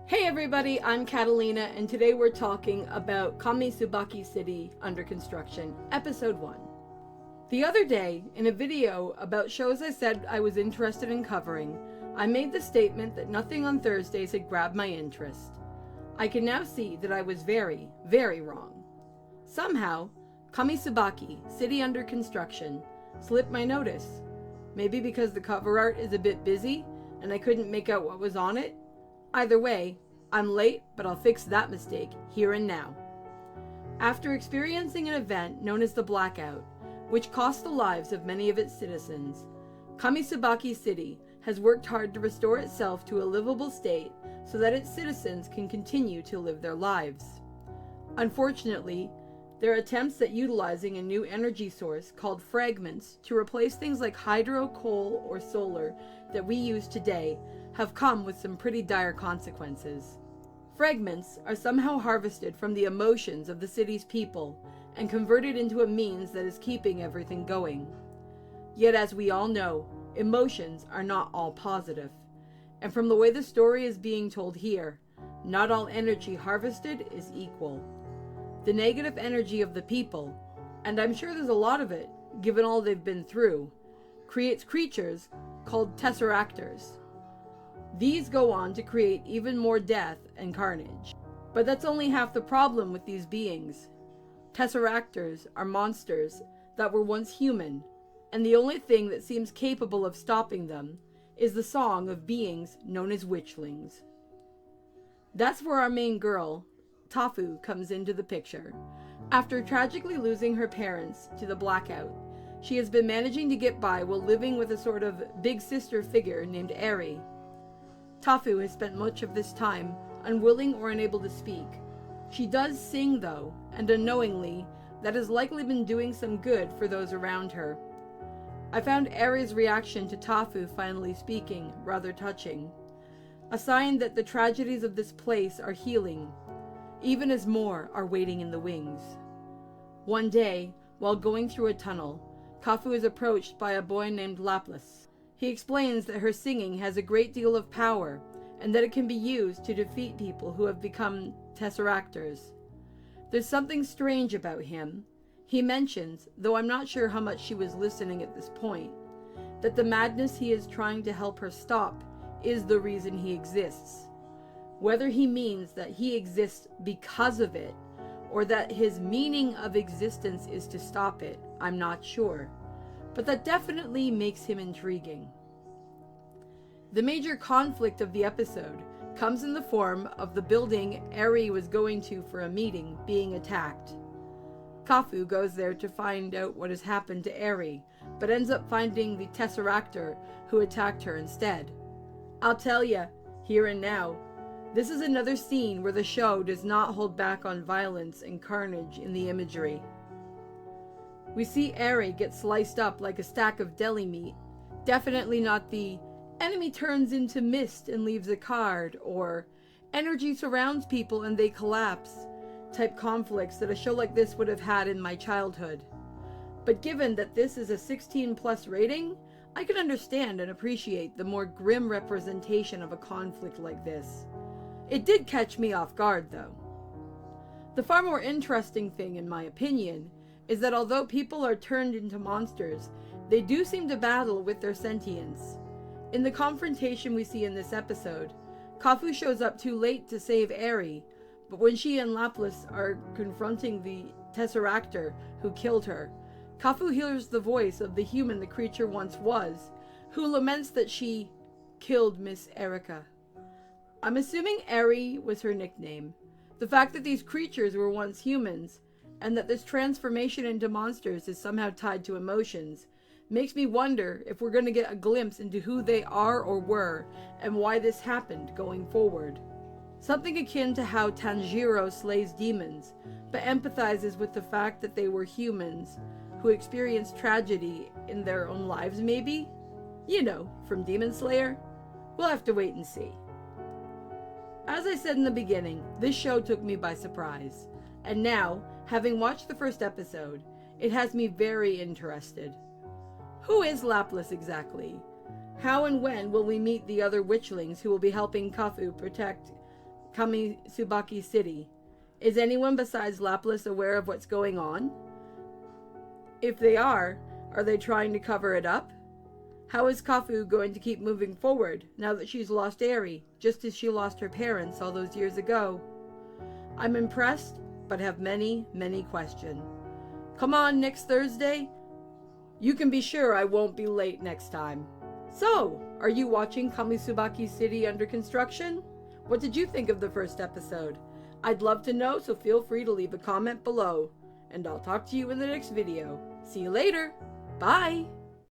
Hey everybody, I'm Katallina, and today we're talking about Kamitsubaki City under construction, episode 1. The other day, in a video about shows I said I was interested in covering, I made the statement that nothing on Thursdays had grabbed my interest. I can now see that I was very, very wrong. Somehow, Kamitsubaki City under construction slipped my notice. Maybe because the cover art is a bit busy and I couldn't make out what was on it. Either way, I'm late, but I'll fix that mistake here and now. After experiencing an event known as the Blackout, which cost the lives of many of its citizens, Kamitsubaki City has worked hard to restore itself to a livable state so that its citizens can continue to live their lives. Unfortunately, their attempts at utilizing a new energy source called fragments to replace things like hydro, coal, or solar that we use today have come with some pretty dire consequences. Fragments are somehow harvested from the emotions of the city's people and converted into a means that is keeping everything going. Yet as we all know, emotions are not all positive. And from the way the story is being told here, not all energy harvested is equal. The negative energy of the people, and I'm sure there's a lot of it, given all they've been through, creates creatures called Tesseractors. These go on to create even more death and carnage. But that's only half the problem with these beings. Tesseractors are monsters that were once human, and the only thing that seems capable of stopping them is the song of beings known as witchlings. That's where our main girl, Tafu, comes into the picture. After tragically losing her parents to the Blackout, she has been managing to get by while living with a sort of big sister figure named Eri. Tafu has spent much of this time unwilling or unable to speak. She does sing though, and unknowingly, that has likely been doing some good for those around her. I found Eri's reaction to Tafu finally speaking rather touching. A sign that the tragedies of this place are healing, even as more are waiting in the wings. One day, while going through a tunnel, Kafu is approached by a boy named Lapis. He explains that her singing has a great deal of power and that it can be used to defeat people who have become Tesseractors. There's something strange about him. He mentions, though I'm not sure how much she was listening at this point, that the madness he is trying to help her stop is the reason he exists. Whether he means that he exists because of it, or that his meaning of existence is to stop it, I'm not sure. But that definitely makes him intriguing. The major conflict of the episode comes in the form of the building Eri was going to for a meeting being attacked. Kafu goes there to find out what has happened to Eri, but ends up finding the Tesseractor who attacked her instead. I'll tell ya, here and now, this is another scene where the show does not hold back on violence and carnage in the imagery. We see Eri get sliced up like a stack of deli meat. Definitely not the enemy turns into mist and leaves a card, or energy surrounds people and they collapse type conflicts that a show like this would have had in my childhood. But given that this is a 16+ rating, I can understand and appreciate the more grim representation of a conflict like this. It did catch me off guard though. The far more interesting thing, in my opinion, is that although people are turned into monsters, they do seem to battle with their sentience. In the confrontation we see in this episode, Kafu shows up too late to save Eri, but when she and Lapis are confronting the Tesseractor who killed her, Kafu hears the voice of the human the creature once was, who laments that she killed Miss Erica. I'm assuming Eri was her nickname. The fact that these creatures were once humans, and that this transformation into monsters is somehow tied to emotions, makes me wonder if we're going to get a glimpse into who they are or were, and why this happened going forward. Something akin to how Tanjiro slays demons, but empathizes with the fact that they were humans who experienced tragedy in their own lives maybe? You know, from Demon Slayer? We'll have to wait and see. As I said in the beginning, this show took me by surprise, and now, having watched the first episode, it has me very interested. Who is Lapis exactly? How and when will we meet the other witchlings who will be helping Kafu protect Kamitsubaki City. Is anyone besides Lapis aware of what's going on? If they are they trying to cover it up? How is Kafu going to keep moving forward now that she's lost Eri, just as she lost her parents all those years ago? I'm impressed, but have many, many questions. Come on next Thursday. You can be sure I won't be late next time. So, are you watching Kamitsubaki City under construction? What did you think of the first episode? I'd love to know, so feel free to leave a comment below. And I'll talk to you in the next video. See you later. Bye!